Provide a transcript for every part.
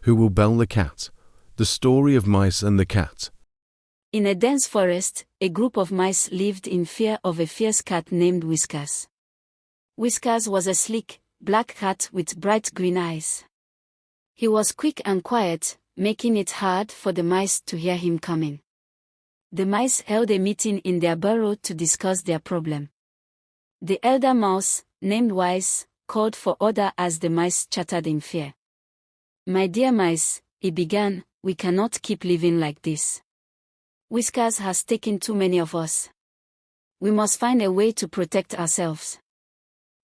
Who will bell the cat? The story of mice and the cat. In a dense forest, a group of mice lived in fear of a fierce cat named Whiskers. Whiskers was a sleek, black cat with bright green eyes. He was quick and quiet, making it hard for the mice to hear him coming. The mice held a meeting in their burrow to discuss their problem. The elder mouse, named Wise, called for order as the mice chattered in fear. "My dear mice," he began, "we cannot keep living like this. Whiskers has taken too many of us. We must find a way to protect ourselves."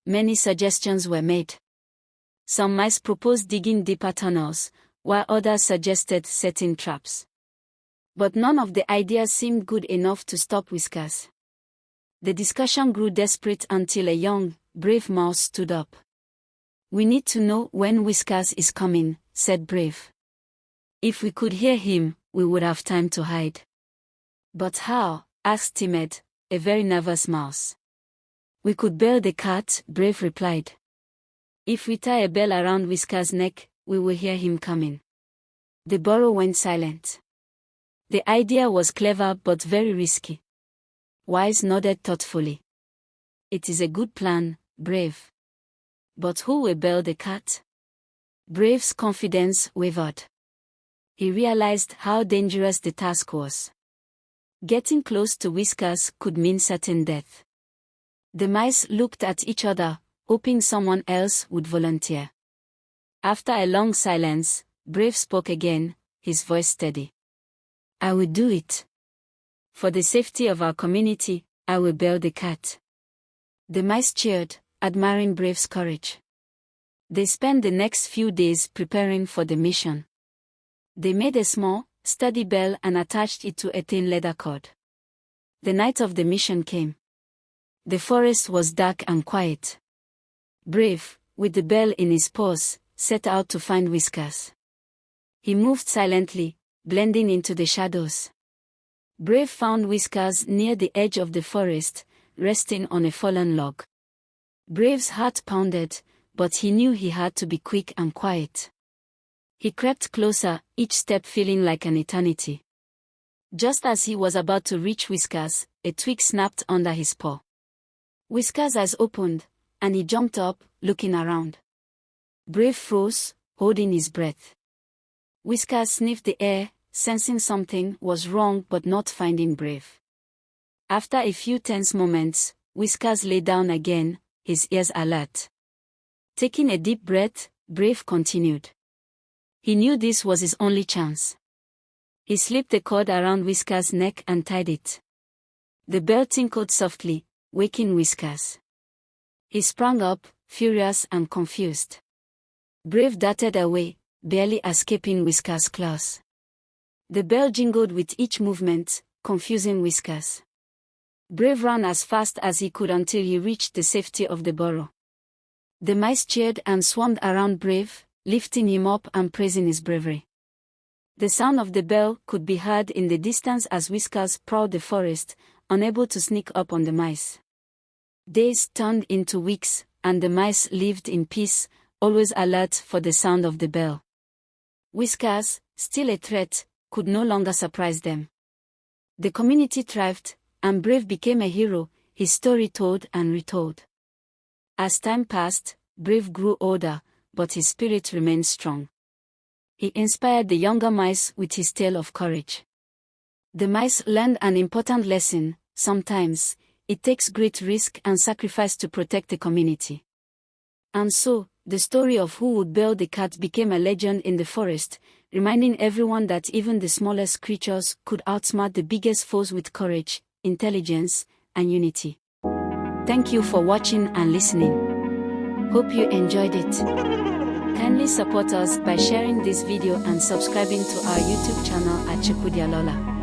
Many suggestions were made. Some mice proposed digging deeper tunnels, while others suggested setting traps. But none of the ideas seemed good enough to stop Whiskers. The discussion grew desperate until a young, brave mouse stood up. "We need to know when Whiskers is coming," said Brave. "If we could hear him, we would have time to hide." "But how?" asked Timid, a very nervous mouse. "We could bell the cat," Brave replied. "If we tie a bell around Whiskers' neck, we will hear him coming." The burrow went silent. The idea was clever but very risky. Wise nodded thoughtfully. "It is a good plan, Brave. But who will bell the cat?" Brave's confidence wavered. He realized how dangerous the task was. Getting close to Whiskers could mean certain death. The mice looked at each other, hoping someone else would volunteer. After a long silence, Brave spoke again, his voice steady. "I will do it. For the safety of our community, I will bell the cat." The mice cheered, admiring Brave's courage. They spent the next few days preparing for the mission. They made a small, sturdy bell and attached it to a thin leather cord. The night of the mission came. The forest was dark and quiet. Brave, with the bell in his paws, set out to find Whiskers. He moved silently, blending into the shadows. Brave found Whiskers near the edge of the forest, resting on a fallen log. Brave's heart pounded, but he knew he had to be quick and quiet. He crept closer, each step feeling like an eternity. Just as he was about to reach Whiskers, a twig snapped under his paw. Whiskers' eyes opened, and he jumped up, looking around. Brave froze, holding his breath. Whiskers sniffed the air, sensing something was wrong but not finding Brave. After a few tense moments, Whiskers lay down again, his ears alert. Taking a deep breath, Brave continued. He knew this was his only chance. He slipped the cord around Whiskers' neck and tied it. The bell tinkled softly, waking Whiskers. He sprang up, furious and confused. Brave darted away, barely escaping Whiskers' claws. The bell jingled with each movement, confusing Whiskers. Brave ran as fast as he could until he reached the safety of the burrow. The mice cheered and swarmed around Brave, lifting him up and praising his bravery. The sound of the bell could be heard in the distance as Whiskers prowled the forest, unable to sneak up on the mice. Days turned into weeks, and the mice lived in peace, always alert for the sound of the bell. Whiskers, still a threat, could no longer surprise them. The community thrived, and Brave became a hero, his story told and retold. As time passed, Brave grew older, but his spirit remained strong. He inspired the younger mice with his tale of courage. The mice learned an important lesson: sometimes, it takes great risk and sacrifice to protect the community. And so, the story of who would bell the cat became a legend in the forest, reminding everyone that even the smallest creatures could outsmart the biggest foes with courage, intelligence, and unity. Thank you for watching and listening. Hope you enjoyed it. Kindly support us by sharing this video and subscribing to our YouTube channel at Chukwudialola.